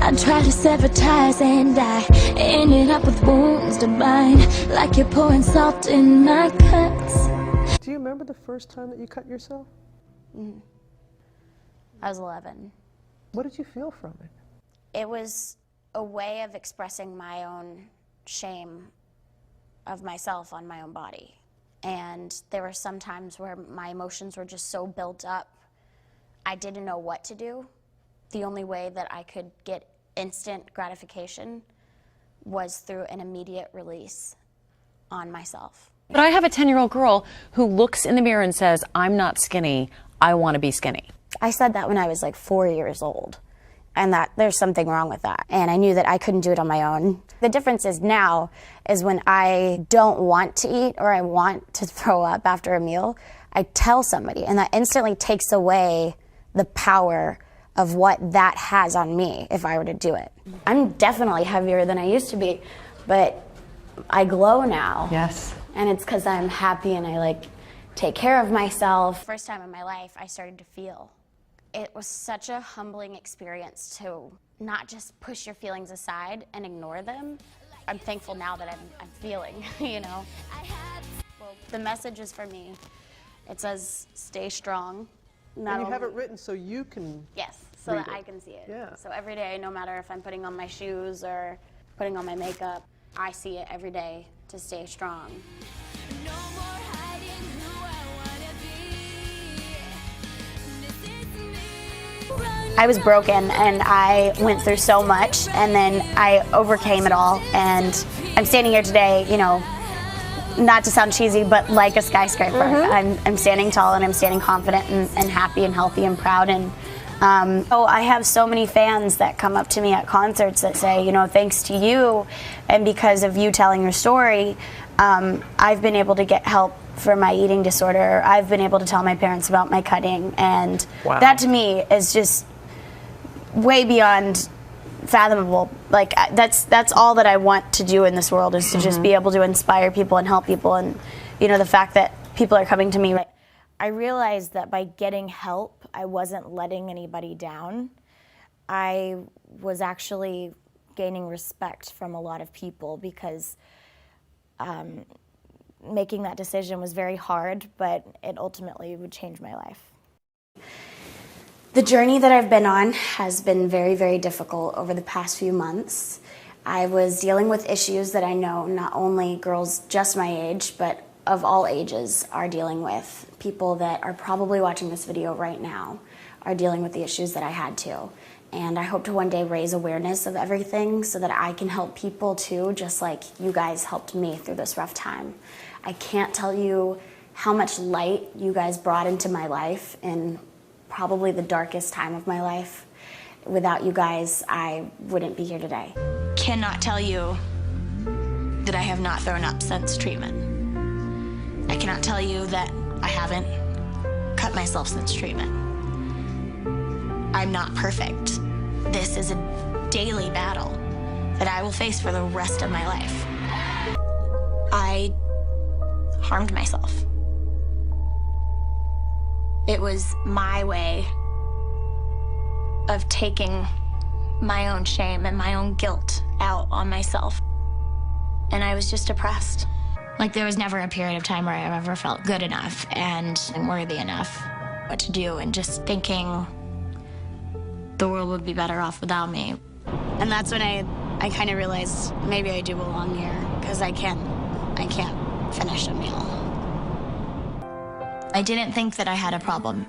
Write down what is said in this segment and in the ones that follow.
I tried to sever ties and I ended up with wounds to bind, like you're pouring salt in my cuts. Do you remember the first time that you cut yourself? I was 11. What did you feel from it? It was a way of expressing my own shame of myself on my own body. And there were some times where my emotions were just so built up, I didn't know what to do. The only way that I could get instant gratification was through an immediate release on myself. But I have a 10-year-old girl who looks in the mirror and says, I'm not skinny, I want to be skinny. I said that when I was like 4 years old, and that there's something wrong with that. And I knew that I couldn't do it on my own. The difference is now is when I don't want to eat or I want to throw up after a meal, I tell somebody, and that instantly takes away the power of what that has on me if I were to do it. I'm definitely heavier than I used to be, but I glow now. Yes. And it's because I'm happy and I like take care of myself. First time in my life I started to feel. It was such a humbling experience to not just push your feelings aside and ignore them. I'm thankful now that I'm feeling, you know. Well, the message is for me. It says, stay strong. And you have it written so you can Yes, so that I can see it. Yeah. So every day, no matter if I'm putting on my shoes or putting on my makeup, I see it every day to stay strong. No more hiding who I wanna be. I was broken and I went through so much and then I overcame it all, and I'm standing here today, you know, not to sound cheesy, but like a skyscraper. I'm standing tall and I'm standing confident and happy and healthy and proud. And I have so many fans that come up to me at concerts that say, you know, thanks to you and because of you telling your story, I've been able to get help for my eating disorder. I've been able to tell my parents about my cutting, and that to me is just way beyond fathomable. Like that's all that I want to do in this world, is to just be able to inspire people and help people. And you know, the fact that people are coming to me. I realized that by getting help, I wasn't letting anybody down. I was actually gaining respect from a lot of people because making that decision was very hard, but it ultimately would change my life. The journey that I've been on has been very, very difficult over the past few months. I was dealing with issues that I know not only girls just my age, but of all ages are dealing with. People that are probably watching this video right now are dealing with the issues that I had too. And I hope to one day raise awareness of everything so that I can help people too, just like you guys helped me through this rough time. I can't tell you how much light you guys brought into my life in probably the darkest time of my life. Without you guys, I wouldn't be here today. Cannot tell you that I have not thrown up since treatment. I cannot tell you that I haven't cut myself since treatment. I'm not perfect. This is a daily battle that I will face for the rest of my life. I harmed myself. It was my way of taking my own shame and my own guilt out on myself. And I was just depressed. Like, there was never a period of time where I ever felt good enough and worthy enough what to do, and just thinking the world would be better off without me. And that's when I kind of realized maybe I do belong here, because I can't finish a meal. I didn't think that I had a problem.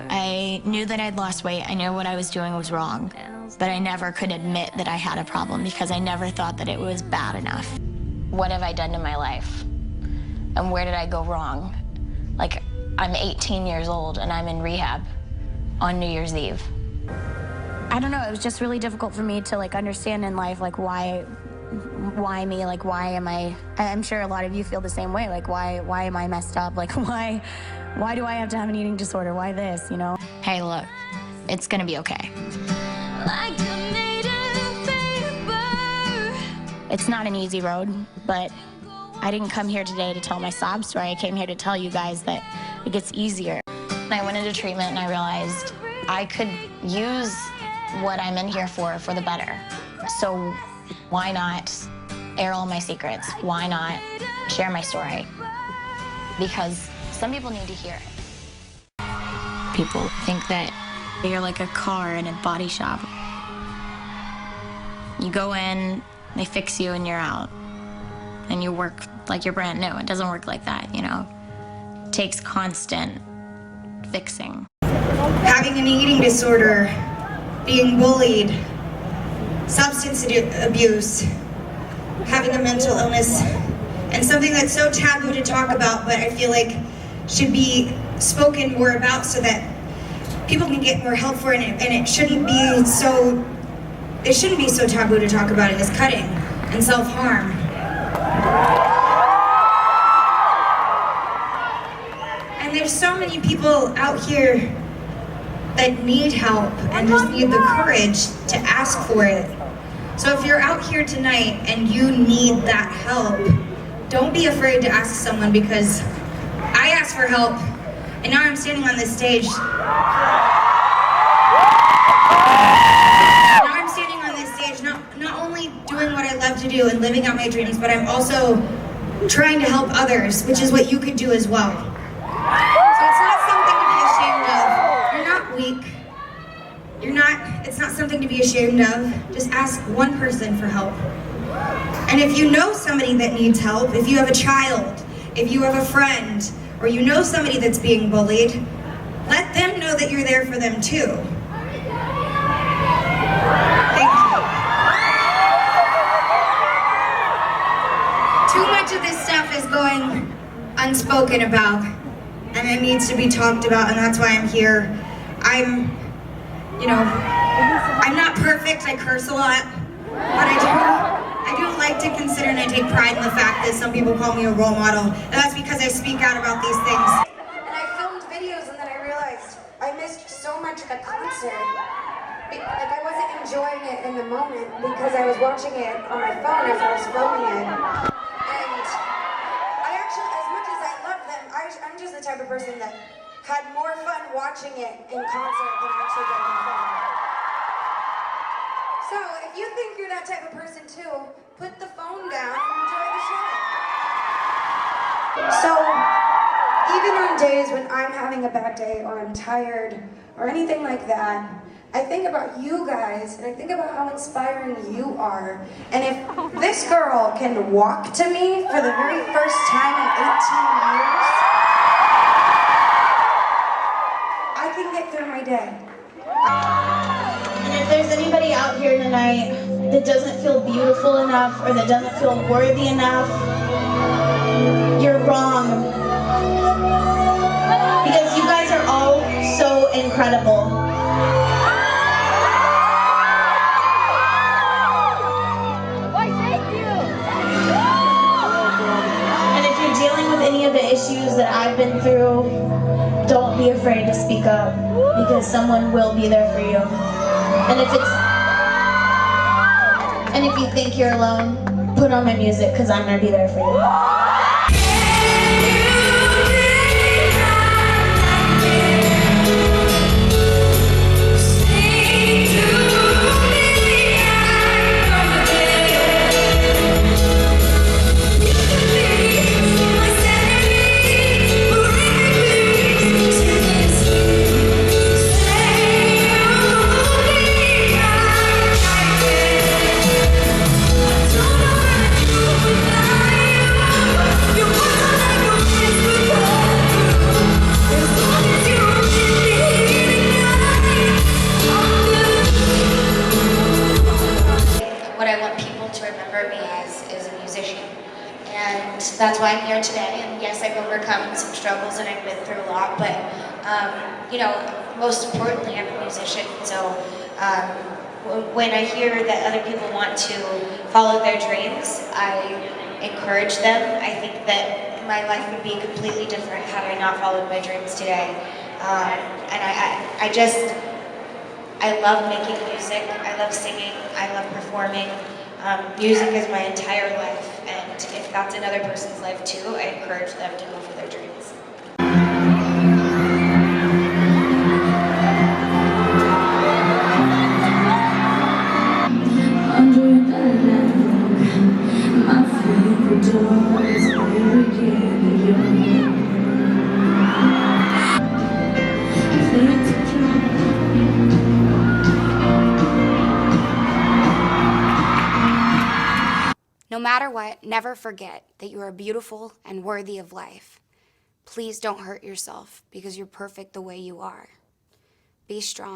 I knew that I'd lost weight. I knew what I was doing was wrong, but I never could admit that I had a problem because I never thought that it was bad enough. What have I done to my life? And where did I go wrong? Like, I'm 18 years old and I'm in rehab on New Year's Eve. I don't know, it was just really difficult for me to understand in life, why me, why am I'm sure a lot of you feel the same way, why am I messed up? Why do I have to have an eating disorder? Why this, you know? Hey, look, it's gonna be okay. Like a native paper. It's not an easy road, but I didn't come here today to tell my sob story. I came here to tell you guys that it gets easier. I went into treatment and I realized I could use what I'm in here for the better. So why not air all my secrets? Why not share my story? Because some people need to hear it. People think that you're like a car in a body shop. You go in, they fix you, and you're out. And you work like you're brand new. It doesn't work like that, you know? It takes constant fixing. Having an eating disorder, being bullied, substance abuse, having a mental illness, and something that's so taboo to talk about, but I feel like should be spoken more about so that people can get more help for it, and it shouldn't be so taboo to talk about it, is cutting and self-harm. And there's so many people out here that need help and just need the courage to ask for it. So if you're out here tonight and you need that help, don't be afraid to ask someone, because I asked for help and now I'm standing on this stage. Now I'm standing on this stage, not only doing what I love to do and living out my dreams, but I'm also trying to help others, which is what you could do as well. So it's not something to be ashamed of. You're not weak. It's not something to be ashamed of. Just ask one person for help. And if you know somebody that needs help, if you have a child, if you have a friend, or you know somebody that's being bullied, let them know that you're there for them too. Thank you. Too much of this stuff is going unspoken about, and it needs to be talked about, and that's why I'm here. I'm not perfect, I curse a lot, but I do like to consider, and I take pride in the fact that some people call me a role model, and that's because I speak out about these things. And I filmed videos, and then I realized I missed so much of the concert. Like, I wasn't enjoying it in the moment because I was watching it on my phone as I was filming it. And I actually, as much as I love them, I'm just the type of person that had more fun watching it in concert than actually getting the phone. So if you think you're that type of person too, put the phone down and enjoy the show. So even on days when I'm having a bad day or I'm tired or anything like that, I think about you guys and I think about how inspiring you are. And if this girl can walk to me for the very first time in 18 years, I can get through my day. And if there's anybody out here tonight that doesn't feel beautiful enough or that doesn't feel worthy enough, you're wrong. Because you guys are all so incredible. And if you're dealing with any of the issues that I've been through, don't be afraid to speak up, because someone will be there for you. And if you think you're alone, put on my music, because I'm going to be there for you. That's why I'm here today, and yes, I've overcome some struggles and I've been through a lot, but most importantly, I'm a musician, so when I hear that other people want to follow their dreams, I encourage them. I think that my life would be completely different had I not followed my dreams today. And I love making music, I love singing, I love performing. Music is my entire life, and if that's another person's life too, I encourage them to go for their dreams. No matter what, never forget that you are beautiful and worthy of life. Please don't hurt yourself because you're perfect the way you are. Be strong.